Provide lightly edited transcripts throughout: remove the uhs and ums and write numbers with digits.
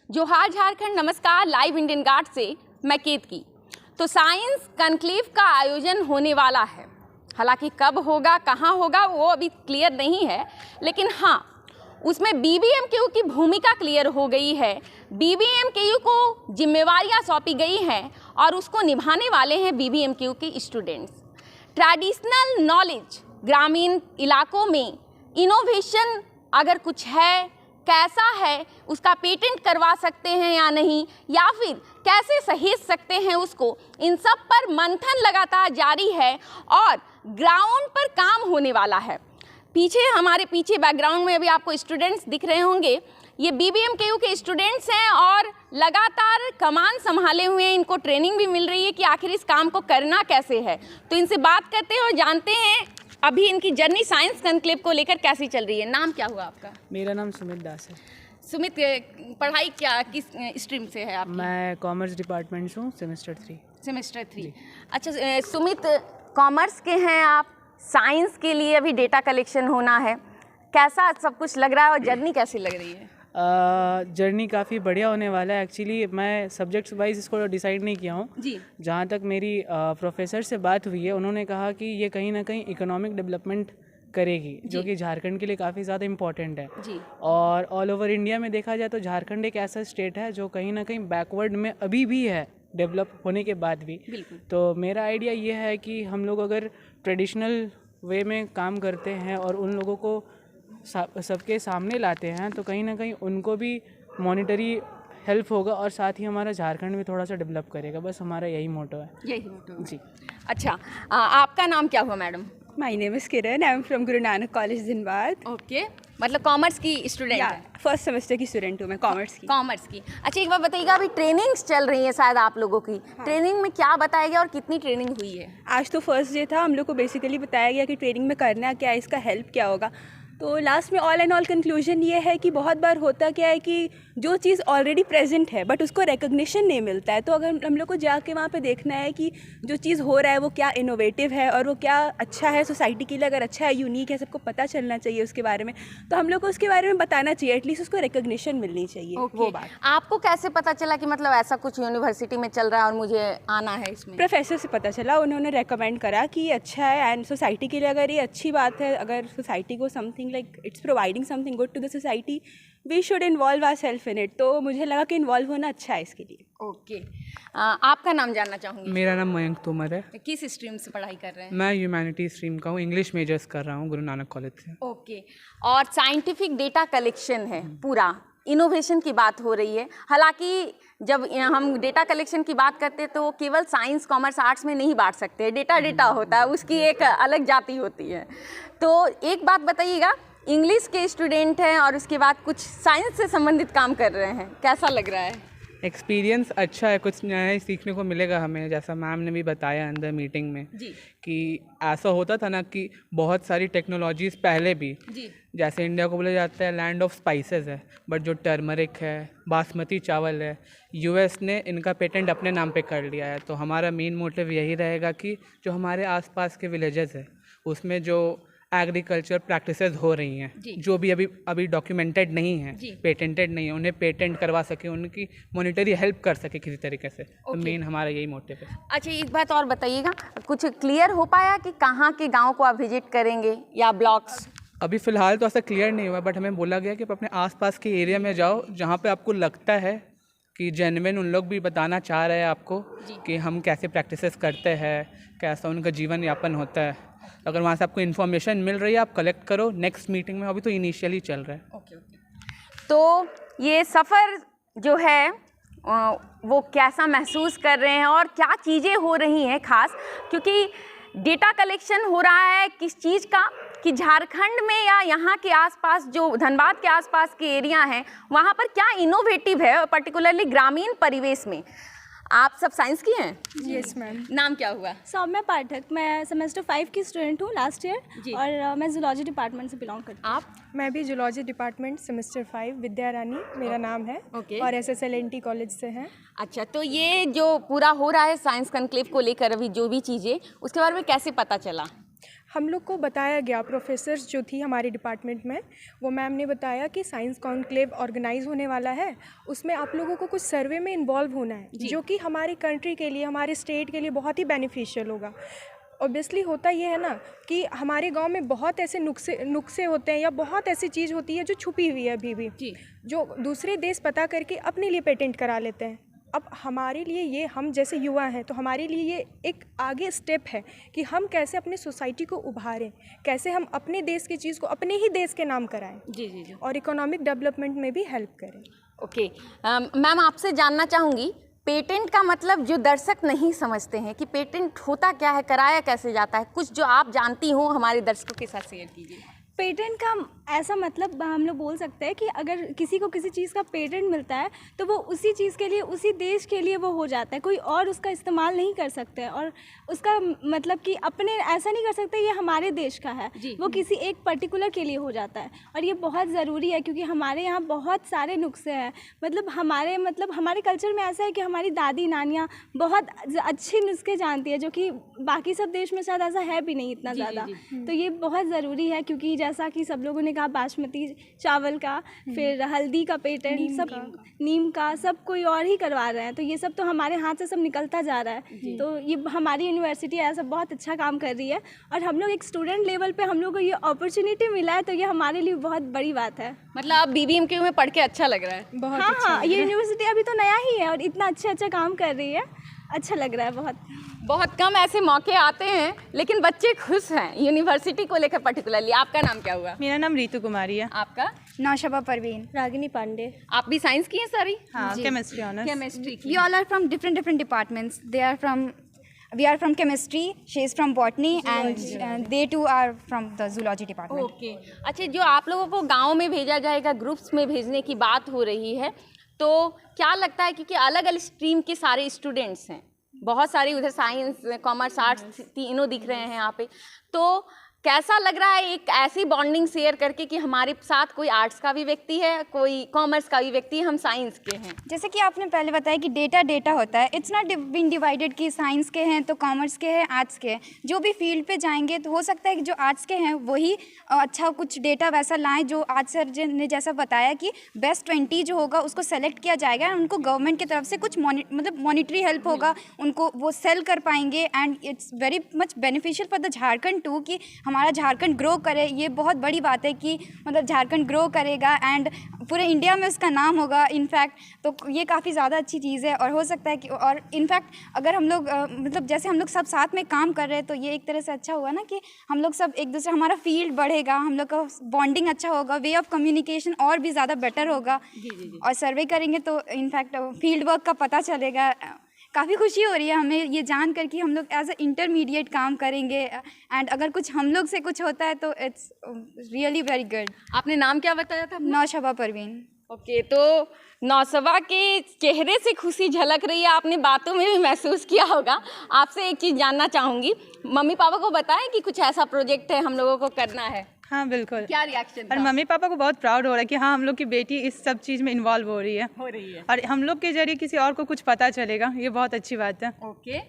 जोहार झारखंड, नमस्कार। Live Indian guard से मैं केतकी। तो साइंस कॉन्क्लेव का आयोजन होने वाला है। हालांकि कब होगा, कहाँ होगा, वो अभी क्लियर नहीं है, लेकिन हाँ, उसमें बीबीएमकेयू की भूमिका क्लियर हो गई है। बीबीएमकेयू को जिम्मेवारियां सौंपी गई हैं और उसको निभाने वाले हैं बीबीएमकेयू के स्टूडेंट्स। ट्रेडिशनल नॉलेज, ग्रामीण इलाकों में इनोवेशन अगर कुछ है, कैसा है, उसका पेटेंट करवा सकते हैं या नहीं, या फिर कैसे सहेज सकते हैं उसको, इन सब पर मंथन लगातार जारी है और ग्राउंड पर काम होने वाला है। हमारे पीछे बैकग्राउंड में अभी आपको स्टूडेंट्स दिख रहे होंगे, ये बीबीएमकेयू के स्टूडेंट्स हैं और लगातार कमान संभाले हुए हैं। इनको ट्रेनिंग भी मिल रही है कि आखिर इस काम को करना कैसे है। तो इनसे बात करते हैं और जानते हैं अभी इनकी जर्नी साइंस कॉन्क्लेव को लेकर कैसी चल रही है। नाम क्या हुआ आपका? मेरा नाम सुमित दास है। सुमित, पढ़ाई क्या, किस स्ट्रीम से है आपकी? मैं कॉमर्स डिपार्टमेंट से हूँ, सेमेस्टर 3। अच्छा सुमित, कॉमर्स के हैं आप, साइंस के लिए अभी डेटा कलेक्शन होना है, कैसा सब कुछ लग रहा है और जर्नी कैसी लग रही है? जर्नी काफ़ी बढ़िया होने वाला है। एक्चुअली मैं सब्जेक्ट्स वाइज इसको डिसाइड नहीं किया हूँ जी। जहाँ तक मेरी प्रोफेसर से बात हुई है, उन्होंने कहा कि ये कहीं ना कहीं इकोनॉमिक डेवलपमेंट करेगी, जो कि झारखंड के लिए काफ़ी ज़्यादा इम्पॉर्टेंट है जी। और ऑल ओवर इंडिया में देखा जाए तो झारखंड एक ऐसा स्टेट है जो कहीं ना कहीं बैकवर्ड में अभी भी है, डेवलप होने के बाद भी। तो मेरा आइडिया ये है कि हम लोग अगर ट्रेडिशनल वे में काम करते हैं और उन लोगों को सबके सामने लाते हैं तो कहीं ना कहीं उनको भी मॉनिटरी हेल्प होगा और साथ ही हमारा झारखंड भी थोड़ा सा डेवलप करेगा। बस हमारा यही मोटो है। यही मोटो जी। अच्छा, आपका नाम क्या हुआ madam? My name is Kiran, I am from Guru Nanak college Dhanbad. Okay, मतलब कॉमर्स की स्टूडेंट है? फर्स्ट सेमेस्टर की स्टूडेंट हूँ मैं, कॉमर्स की। अच्छा, एक बार बताइएगा, अभी ट्रेनिंग्स चल रही है शायद आप लोगों की। ट्रेनिंग में क्या बताया गया और कितनी ट्रेनिंग हुई है? आज तो फर्स्ट डे था, हम लोग को बेसिकली बताया गया कि ट्रेनिंग में करना क्या है, इसका हेल्प क्या होगा। तो लास्ट में ऑल एंड ऑल कंक्लूजन ये है कि बहुत बार होता क्या है कि जो चीज़ ऑलरेडी प्रेजेंट है बट उसको रिकग्निशन नहीं मिलता है। तो अगर हम लोग को जाके वहाँ पे देखना है कि जो चीज़ हो रहा है वो क्या इनोवेटिव है और वो क्या अच्छा है सोसाइटी के लिए, अगर अच्छा है, यूनिक है, सबको पता चलना चाहिए उसके बारे में, तो हम लोग को उसके बारे में बताना चाहिए, एटलीस्ट उसको रिकग्निशन मिलनी चाहिए। वो बात आपको कैसे पता चला कि मतलब ऐसा कुछ यूनिवर्सिटी में चल रहा है और मुझे आना है इसमें? प्रोफेसर से पता चला, उन्होंने रेकमेंड करा कि अच्छा है एंड सोसाइटी के लिए अगर ये अच्छी बात है, अगर सोसाइटी को something like it's providing something good to the society, we should involve ourselves in it. तो मुझे लगा कि इन्वॉल्व होना अच्छा है इसके लिए। ओके, आपका नाम जानना चाहूँगी? मेरा नाम मयंक तोमर है। किस स्ट्रीम से पढ़ाई कर रहे हैं? मैं ह्यूमैनिटी स्ट्रीम का हूँ, इंग्लिश मेजर्स कर रहा हूँ गुरु नानक कॉलेज से। ओके, और साइंटिफिक डेटा कलेक्शन है, पूरा इनोवेशन की बात हो रही है। हालांकि जब हम डेटा कलेक्शन की बात करते हैं तो केवल साइंस, कॉमर्स, आर्ट्स में नहीं बांट सकते। डेटा होता है, उसकी एक अलग जाति होती है। तो एक बात बताइएगा, इंग्लिश के स्टूडेंट हैं और उसके बाद कुछ साइंस से संबंधित काम कर रहे हैं, कैसा लग रहा है? एक्सपीरियंस अच्छा है, कुछ नया सीखने को मिलेगा हमें। जैसा मैम ने भी बताया अंदर मीटिंग में जी। कि ऐसा होता था ना कि बहुत सारी टेक्नोलॉजीज़ पहले भी जी। जैसे इंडिया को बोला जाता है लैंड ऑफ स्पाइसेस है, बट जो टर्मरिक है, बासमती चावल है, यूएस ने इनका पेटेंट अपने नाम पे कर लिया है। तो हमारा मेन मोटिव यही रहेगा कि जो हमारे आसपास के विलेजेस है उसमें जो एग्रीकल्चर प्रैक्टिसेस हो रही हैं, जो भी अभी डॉक्यूमेंटेड नहीं है, पेटेंटेड नहीं है, उन्हें पेटेंट करवा सके, उनकी मॉनिटरी हेल्प कर सके किसी तरीके से। तो मेन हमारा यही मोटिव है। अच्छा, एक बात और बताइएगा, कुछ क्लियर हो पाया कि कहाँ के गाँव को आप विजिट करेंगे या ब्लॉक्स? अभी फ़िलहाल तो ऐसा क्लियर नहीं हुआ, बट हमें बोला गया कि आप अपने आसपास के एरिया में जाओ जहाँ पे आपको लगता है कि जेन्युइन उन लोग भी बताना चाह रहे हैं आपको कि हम कैसे प्रैक्टिसेस करते हैं, कैसा उनका जीवन यापन होता है। अगर वहाँ से आपको इन्फॉर्मेशन मिल रही है, आप कलेक्ट करो नेक्स्ट मीटिंग में। अभी तो इनिशियली चल रहा है। ओके। तो ये सफ़र जो है वो कैसा महसूस कर रहे हैं और क्या चीज़ें हो रही हैं खास, क्योंकि डेटा कलेक्शन हो रहा है किस चीज़ का, कि झारखंड में या यहाँ के आसपास जो धनबाद के आसपास के एरिया हैं वहाँ पर क्या इनोवेटिव है, पर्टिकुलरली ग्रामीण परिवेश में। आप सब साइंस की हैं? Yes ma'am. नाम क्या हुआ? सौम्या पाठक, मैं सेमेस्टर 5 की स्टूडेंट हूँ लास्ट ईयर, और मैं जूलॉजी डिपार्टमेंट से बिलोंग करती हूँ। आप? मैं भी जूलॉजी डिपार्टमेंट सेमेस्टर 5, विद्या रानी मेरा नाम है। और SSLNT कॉलेज से हैं। अच्छा, तो ये जो पूरा हो रहा है साइंस कॉन्क्लेव को लेकर अभी जो भी चीज़ें, उसके बारे में कैसे पता चला? हम लोग को बताया गया, प्रोफेसर्स जो थी हमारे डिपार्टमेंट में, वो मैम ने बताया कि साइंस कॉन्क्लेव ऑर्गेनाइज होने वाला है, उसमें आप लोगों को कुछ सर्वे में इन्वॉल्व होना है, जो कि हमारी कंट्री के लिए, हमारे स्टेट के लिए बहुत ही बेनिफिशियल होगा। ऑब्वियसली होता ये है ना कि हमारे गांव में बहुत ऐसे नुस्खे होते हैं या बहुत ऐसी चीज़ होती है जो छुपी हुई है अभी भी, जो दूसरे देश पता करके अपने लिए पेटेंट करा लेते हैं। अब हमारे लिए ये, हम जैसे युवा हैं तो हमारे लिए ये एक आगे स्टेप है कि हम कैसे अपने सोसाइटी को उभारें, कैसे हम अपने देश की चीज़ को अपने ही देश के नाम कराएं जी और इकोनॉमिक डेवलपमेंट में भी हेल्प करें। ओके मैम, आपसे जानना चाहूँगी, पेटेंट का मतलब जो दर्शक नहीं समझते हैं कि पेटेंट होता क्या है, कराया कैसे जाता है, कुछ जो आप जानती हो हमारे दर्शकों के साथ शेयर कीजिए। पेटेंट का ऐसा मतलब हम लोग बोल सकते हैं कि अगर किसी को किसी चीज़ का पेटेंट मिलता है तो वो उसी चीज़ के लिए, उसी देश के लिए वो हो जाता है, कोई और उसका इस्तेमाल नहीं कर सकते हैं। और उसका मतलब कि अपने ऐसा नहीं कर सकते ये हमारे देश का है, वो किसी एक पर्टिकुलर के लिए हो जाता है। और ये बहुत ज़रूरी है क्योंकि हमारे यहाँ बहुत सारे नुस्खे हैं। मतलब हमारे कल्चर में ऐसा है कि हमारी दादी नानियाँ बहुत अच्छे नुस्खे जानती है, जो कि बाकी सब देश में शायद ऐसा है भी नहीं इतना ज़्यादा। तो ये बहुत ज़रूरी है क्योंकि जैसा कि सब लोगों ने कहा, बासमती चावल का, फिर हल्दी का पेटेंट, सब नीम का, सब कोई और ही करवा रहे हैं। तो ये सब तो हमारे हाथ से सब निकलता जा रहा है। तो ये हमारी यूनिवर्सिटी ऐसा बहुत अच्छा काम कर रही है और हम लोग एक स्टूडेंट लेवल पे हम लोग को ये अपॉर्चुनिटी मिला है, तो ये हमारे लिए बहुत बड़ी बात है। मतलब आप BBMKU में पढ़ के अच्छा लग रहा है? बहुत हाँ, ये यूनिवर्सिटी अभी तो नया ही है और इतना अच्छा काम कर रही है, अच्छा लग रहा है। बहुत कम ऐसे मौके आते हैं लेकिन बच्चे खुश हैं यूनिवर्सिटी को लेकर पर्टिकुलरली। आपका नाम क्या हुआ? मेरा नाम रितु कुमारी है। आपका? नौशबा परवीन, रागिनी पांडे। आप भी साइंस की हैं सारी? हाँ, केमिस्ट्री ऑनर्स। केमिस्ट्री की। We all are from different departments. We are from chemistry, she is from botany, and they too are from the zoology department. Okay अच्छा, जो आप लोगों को गांव में भेजा जाएगा, ग्रुप्स में भेजने की बात हो रही है, तो क्या लगता है क्योंकि अलग अलग स्ट्रीम के सारे स्टूडेंट्स हैं, बहुत सारे, उधर साइंस, कॉमर्स, आर्ट्स तीनों दिख रहे हैं यहाँ पे, तो कैसा लग रहा है एक ऐसी बॉन्डिंग शेयर करके कि हमारे साथ कोई आर्ट्स का भी व्यक्ति है, कोई कॉमर्स का भी व्यक्ति है, हम साइंस के हैं? जैसे कि आपने पहले बताया कि डेटा होता है, इट्स नॉट बीन डिवाइडेड कि साइंस के हैं तो कॉमर्स के हैं, आर्ट्स के हैं। जो भी फील्ड पे जाएंगे तो हो सकता है कि जो आर्ट्स के हैं वही अच्छा कुछ डेटा वैसा लाएं, जो आज सर ने जैसा बताया कि बेस्ट 20 जो होगा उसको सेलेक्ट किया जाएगा, उनको गवर्नमेंट की तरफ से कुछ मॉनिटरी हेल्प होगा, उनको वो सेल कर पाएंगे। And it's very much beneficial for the Jharkhand too कि हमारा झारखंड ग्रो करे। ये बहुत बड़ी बात है कि मतलब झारखंड ग्रो करेगा एंड पूरे इंडिया में उसका नाम होगा इनफैक्ट, तो ये काफ़ी ज़्यादा अच्छी चीज़ है। और हो सकता है कि और इनफैक्ट अगर हम लोग मतलब जैसे हम लोग सब साथ में काम कर रहे हैं तो ये एक तरह से अच्छा हुआ ना कि हम लोग सब एक दूसरे, हमारा फील्ड बढ़ेगा, हम लोग का बॉन्डिंग अच्छा होगा, वे ऑफ कम्युनिकेशन और भी ज़्यादा बेटर होगा। और सर्वे करेंगे तो इनफैक्ट फील्ड वर्क का पता चलेगा। काफ़ी खुशी हो रही है हमें ये जान कर कि हम लोग एज ए इंटरमीडिएट काम करेंगे एंड अगर कुछ हम लोग से कुछ होता है तो इट्स रियली वेरी गुड। आपने नाम क्या बताया था? नौशबा परवीन। ओके, तो नौशबा के चेहरे से खुशी झलक रही है, आपने बातों में भी महसूस किया होगा। आपसे एक चीज़ जानना चाहूँगी, मम्मी पापा को बताएं कि कुछ ऐसा प्रोजेक्ट है हम लोगों को करना है? हाँ बिल्कुल। क्या रिएक्शन? और मम्मी पापा को बहुत प्राउड हो रहा है कि हाँ हम लोग की बेटी इस सब चीज़ में इन्वॉल्व हो रही है और हम लोग के जरिए किसी और को कुछ पता चलेगा, ये बहुत अच्छी बात है। ओके,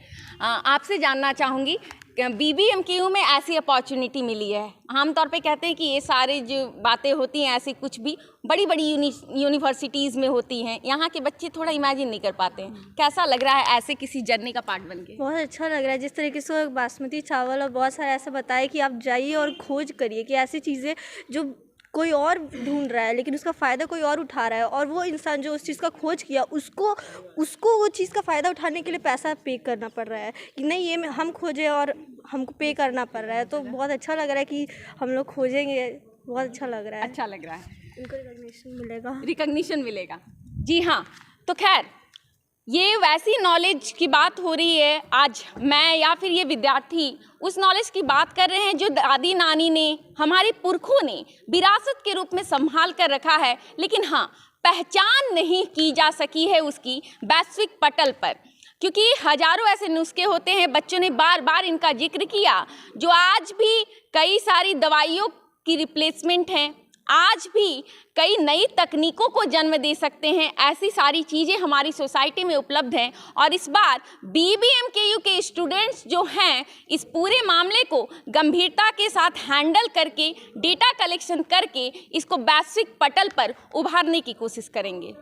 आपसे जानना चाहूँगी, BBMKU में ऐसी अपॉर्चुनिटी मिली है, आमतौर पे कहते हैं कि ये सारी जो बातें होती हैं ऐसी कुछ भी बड़ी बड़ी यूनिवर्सिटीज़ में होती हैं, यहाँ के बच्चे थोड़ा इमेजिन नहीं कर पाते हैं। कैसा लग रहा है ऐसे किसी जर्नी का पार्ट बन के? बहुत अच्छा लग रहा है, जिस तरीके से बासमती चावल और बहुत सारे ऐसा बताया कि आप जाइए और खोज करिए कि ऐसी चीज़ें जो कोई और ढूंढ रहा है लेकिन उसका फ़ायदा कोई और उठा रहा है, और वो इंसान जो उस चीज़ का खोज किया उसको वो चीज़ का फ़ायदा उठाने के लिए पैसा पे करना पड़ रहा है कि नहीं ये हम खोजें और हमको पे करना पड़ रहा है। तो बहुत अच्छा लग रहा है कि हम लोग खोजेंगे, बहुत अच्छा लग रहा है। अच्छा लग रहा है, उनको रिकग्निशन मिलेगा। जी हाँ, तो खैर ये वैसी नॉलेज की बात हो रही है, आज मैं या फिर ये विद्यार्थी उस नॉलेज की बात कर रहे हैं जो दादी नानी ने, हमारे पुरखों ने विरासत के रूप में संभाल कर रखा है, लेकिन हाँ पहचान नहीं की जा सकी है उसकी वैश्विक पटल पर, क्योंकि हजारों ऐसे नुस्खे होते हैं, बच्चों ने बार बार इनका जिक्र किया, जो आज भी कई सारी दवाइयों की रिप्लेसमेंट हैं, आज भी कई नई तकनीकों को जन्म दे सकते हैं। ऐसी सारी चीज़ें हमारी सोसाइटी में उपलब्ध हैं और इस बार BBMKU के स्टूडेंट्स जो हैं इस पूरे मामले को गंभीरता के साथ हैंडल करके डेटा कलेक्शन करके इसको वैश्विक पटल पर उभारने की कोशिश करेंगे।